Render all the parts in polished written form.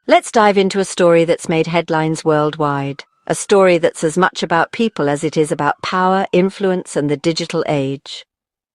Let's dive into a story that's made headlines worldwide. A story that's as much about people as it is about power, influence, and the digital age.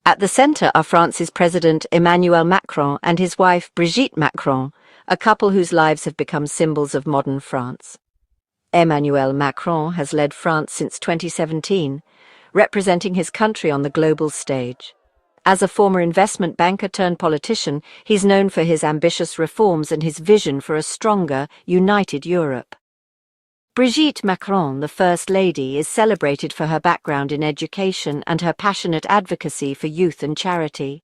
At the center are France's President Emmanuel Macron and his wife Brigitte Macron, a couple whose lives have become symbols of modern France. Emmanuel Macron has led France since 2017, representing his country on the global stage. As a former investment banker turned politician, he's known for his ambitious reforms and his vision for a stronger, united Europe. Brigitte Macron, the First Lady, is celebrated for her background in education and her passionate advocacy for youth and charity.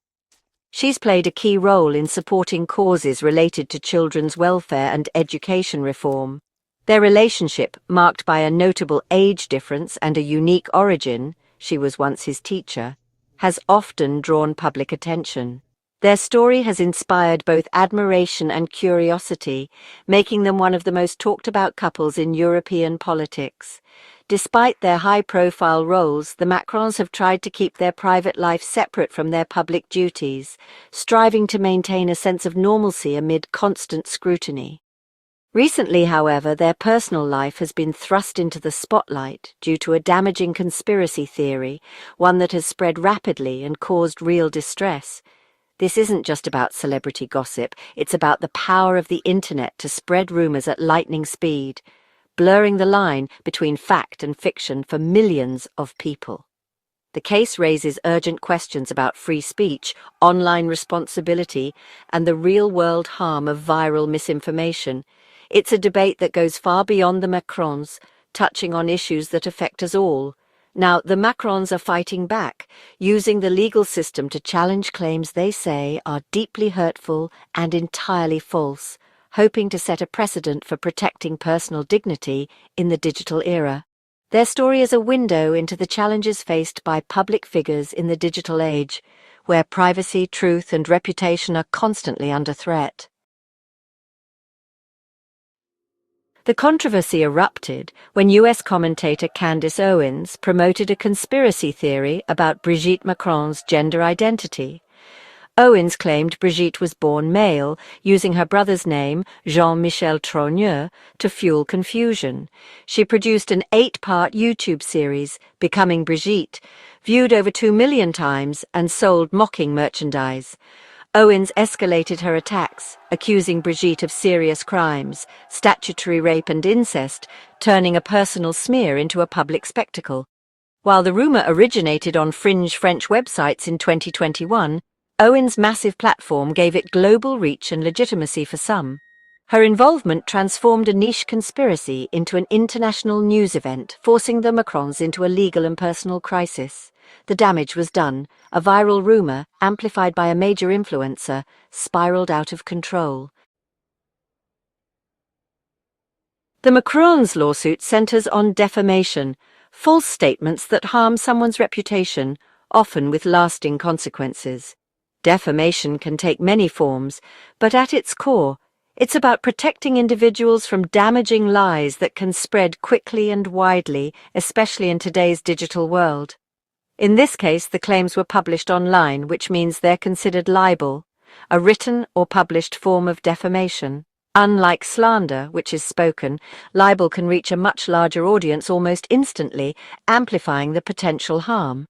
She's played a key role in supporting causes related to children's welfare and education reform. Their relationship, marked by a notable age difference and a unique origin — she was once his teacher — has often drawn public attention. Their story has inspired both admiration and curiosity, making them one of the most talked-about couples in European politics. Despite their high-profile roles, the Macrons have tried to keep their private life separate from their public duties, striving to maintain a sense of normalcy amid constant scrutiny. Recently, however, their personal life has been thrust into the spotlight due to a damaging conspiracy theory, one that has spread rapidly and caused real distress. This isn't just about celebrity gossip, it's about the power of the internet to spread rumors at lightning speed, blurring the line between fact and fiction for millions of people. The case raises urgent questions about free speech, online responsibility, and the real-world harm of viral misinformation. It's a debate that goes far beyond the Macrons, touching on issues that affect us all. Now, the Macrons are fighting back, using the legal system to challenge claims they say are deeply hurtful and entirely false, hoping to set a precedent for protecting personal dignity in the digital era. Their story is a window into the challenges faced by public figures in the digital age, where privacy, truth, and reputation are constantly under threat. The controversy erupted when US commentator Candace Owens promoted a conspiracy theory about Brigitte Macron's gender identity. Owens claimed Brigitte was born male, using her brother's name, Jean-Michel Trogneux, to fuel confusion. She produced an 8-part YouTube series, Becoming Brigitte, viewed over 2 million times and sold mocking merchandise. Owens escalated her attacks, accusing Brigitte of serious crimes, statutory rape and incest, turning a personal smear into a public spectacle. While the rumor originated on fringe French websites in 2021, Owens' massive platform gave it global reach and legitimacy for some. Her involvement transformed a niche conspiracy into an international news event, forcing the Macrons into a legal and personal crisis. The damage was done. A viral rumor, amplified by a major influencer, spiraled out of control. The Macrons' lawsuit centers on defamation, false statements that harm someone's reputation, often with lasting consequences. Defamation can take many forms, but at its core, it's about protecting individuals from damaging lies that can spread quickly and widely, especially in today's digital world. In this case, the claims were published online, which means they're considered libel, a written or published form of defamation. Unlike slander, which is spoken, libel can reach a much larger audience almost instantly, amplifying the potential harm.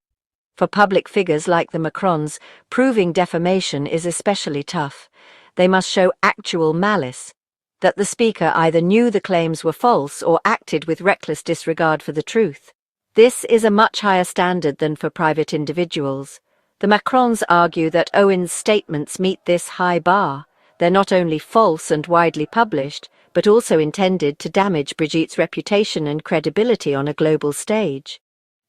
For public figures like the Macrons, proving defamation is especially tough. They must show actual malice, that the speaker either knew the claims were false or acted with reckless disregard for the truth. This is a much higher standard than for private individuals. The Macrons argue that Owens' statements meet this high bar. They're not only false and widely published, but also intended to damage Brigitte's reputation and credibility on a global stage.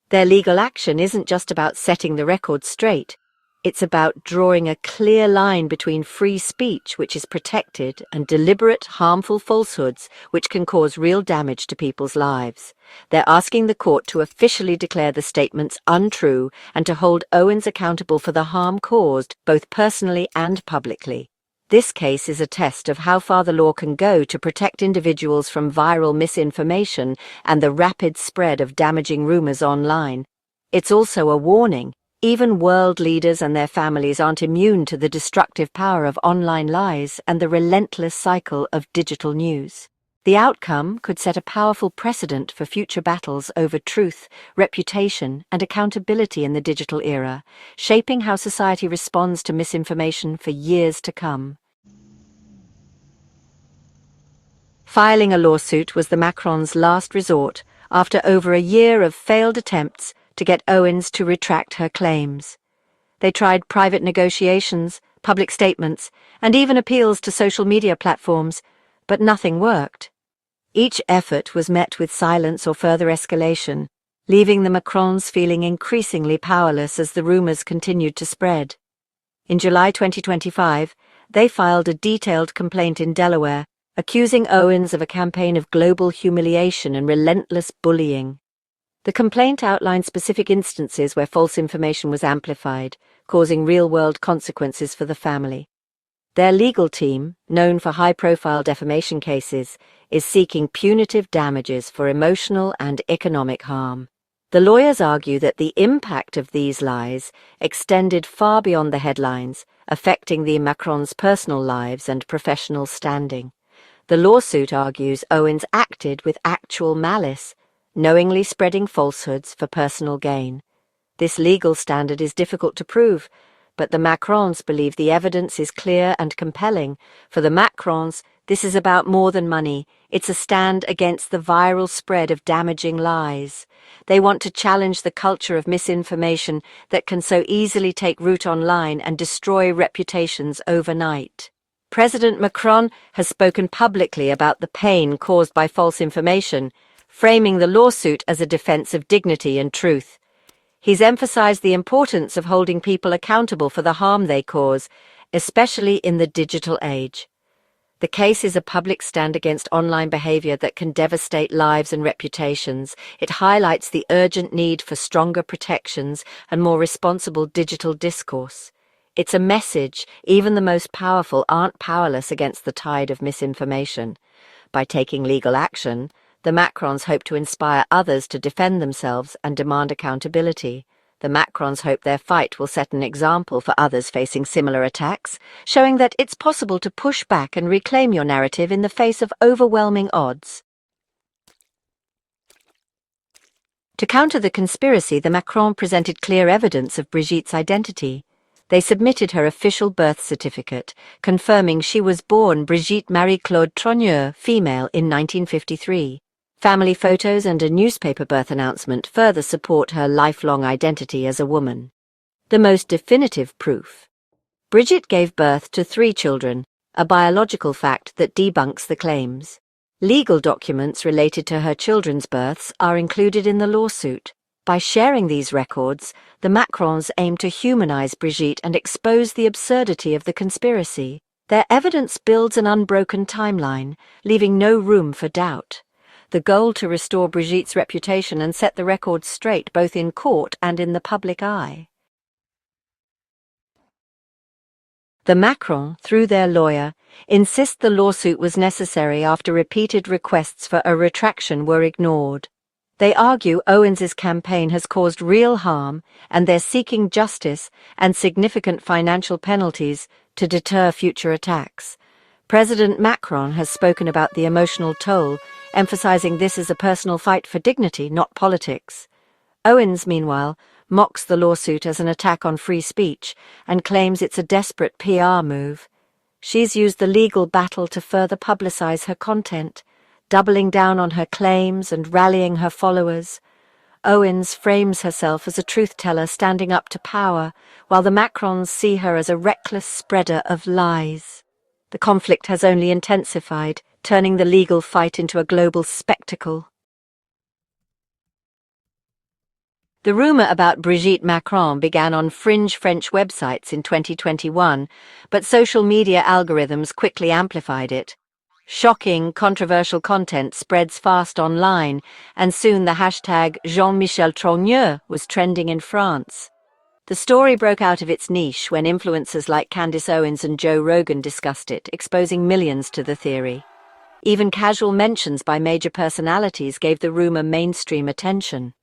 Their legal action isn't just about setting the record straight. It's about drawing a clear line between free speech, which is protected, and deliberate, harmful falsehoods, which can cause real damage to people's lives. They're asking the court to officially declare the statements untrue and to hold Owens accountable for the harm caused, both personally and publicly. This case is a test of how far the law can go to protect individuals from viral misinformation and the rapid spread of damaging rumors online. It's also a warning. Even world leaders and their families aren't immune to the destructive power of online lies and the relentless cycle of digital news. The outcome could set a powerful precedent for future battles over truth, reputation, and accountability in the digital era, shaping how society responds to misinformation for years to come. Filing a lawsuit was the Macrons' last resort after over a year of failed attempts to get Owens to retract her claims. They tried private negotiations, public statements, and even appeals to social media platforms, but nothing worked. Each effort was met with silence or further escalation, leaving the Macrons feeling increasingly powerless as the rumors continued to spread. In July 2025, they filed a detailed complaint in Delaware, accusing Owens of a campaign of global humiliation and relentless bullying. The complaint outlined specific instances where false information was amplified, causing real-world consequences for the family. Their legal team, known for high-profile defamation cases, is seeking punitive damages for emotional and economic harm. The lawyers argue that the impact of these lies extended far beyond the headlines, affecting the Macrons' personal lives and professional standing. The lawsuit argues Owens acted with actual malice, knowingly spreading falsehoods for personal gain. This legal standard is difficult to prove, but the Macrons believe the evidence is clear and compelling. For the Macrons, this is about more than money. It's a stand against the viral spread of damaging lies. They want to challenge the culture of misinformation that can so easily take root online and destroy reputations overnight. President Macron has spoken publicly about the pain caused by false information, framing the lawsuit as a defense of dignity and truth. He's emphasized the importance of holding people accountable for the harm they cause, especially in the digital age. The case is a public stand against online behavior that can devastate lives and reputations. It highlights the urgent need for stronger protections and more responsible digital discourse. It's a message even the most powerful aren't powerless against the tide of misinformation. By taking legal action, the Macrons hope to inspire others to defend themselves and demand accountability. The Macrons hope their fight will set an example for others facing similar attacks, showing that it's possible to push back and reclaim your narrative in the face of overwhelming odds. To counter the conspiracy, the Macrons presented clear evidence of Brigitte's identity. They submitted her official birth certificate, confirming she was born Brigitte Marie-Claude Trogneux, female, in 1953. Family photos and a newspaper birth announcement further support her lifelong identity as a woman. The most definitive proof. Brigitte gave birth to 3 children, a biological fact that debunks the claims. Legal documents related to her children's births are included in the lawsuit. By sharing these records, the Macrons aim to humanize Brigitte and expose the absurdity of the conspiracy. Their evidence builds an unbroken timeline, leaving no room for doubt. The goal to restore Brigitte's reputation and set the record straight both in court and in the public eye. The Macrons, through their lawyer, insist the lawsuit was necessary after repeated requests for a retraction were ignored. They argue Owens's campaign has caused real harm and they're seeking justice and significant financial penalties to deter future attacks. President Macron has spoken about the emotional toll, emphasizing this is a personal fight for dignity, not politics. Owens, meanwhile, mocks the lawsuit as an attack on free speech and claims it's a desperate PR move. She's used the legal battle to further publicize her content, doubling down on her claims and rallying her followers. Owens frames herself as a truth-teller standing up to power, while the Macrons see her as a reckless spreader of lies. The conflict has only intensified, turning the legal fight into a global spectacle. The rumor about Brigitte Macron began on fringe French websites in 2021, but social media algorithms quickly amplified it. Shocking, controversial content spreads fast online, and soon the hashtag Jean-Michel Trogneux was trending in France. The story broke out of its niche when influencers like Candace Owens and Joe Rogan discussed it, exposing millions to the theory. Even casual mentions by major personalities gave the rumor mainstream attention.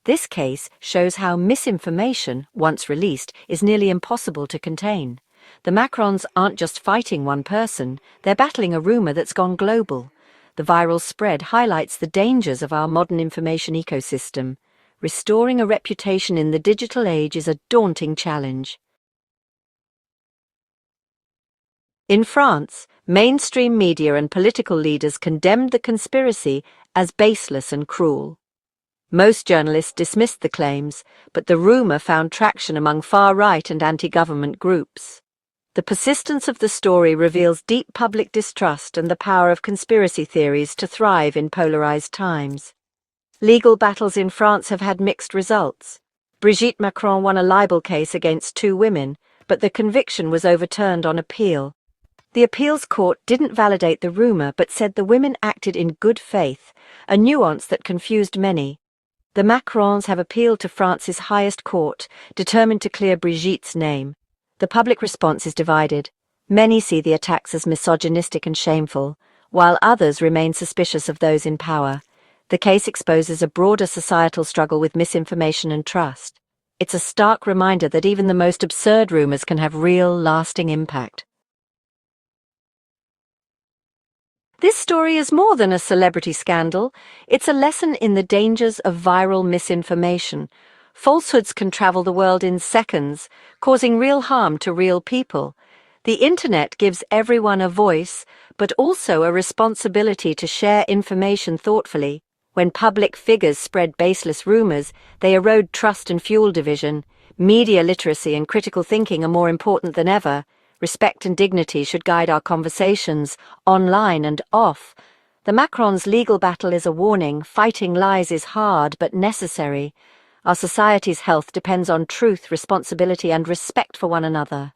This case shows how misinformation, once released, is nearly impossible to contain. The Macrons aren't just fighting one person, they're battling a rumour that's gone global. The viral spread highlights the dangers of our modern information ecosystem. Restoring a reputation in the digital age is a daunting challenge. In France, mainstream media and political leaders condemned the conspiracy as baseless and cruel. Most journalists dismissed the claims, but the rumour found traction among far-right and anti-government groups. The persistence of the story reveals deep public distrust and the power of conspiracy theories to thrive in polarised times. Legal battles in France have had mixed results. Brigitte Macron won a libel case against 2 women, but the conviction was overturned on appeal. The appeals court didn't validate the rumour but said the women acted in good faith, a nuance that confused many. The Macrons have appealed to France's highest court, determined to clear Brigitte's name. The public response is divided. Many see the attacks as misogynistic and shameful, while others remain suspicious of those in power. The case exposes a broader societal struggle with misinformation and trust. It's a stark reminder that even the most absurd rumours can have real, lasting impact. This story is more than a celebrity scandal. It's a lesson in the dangers of viral misinformation. Falsehoods can travel the world in seconds, causing real harm to real people. The internet gives everyone a voice, but also a responsibility to share information thoughtfully. When public figures spread baseless rumours, they erode trust and fuel division. Media literacy and critical thinking are more important than ever. Respect and dignity should guide our conversations, online and off. The Macrons' legal battle is a warning. Fighting lies is hard but necessary. Our society's health depends on truth, responsibility and respect for one another.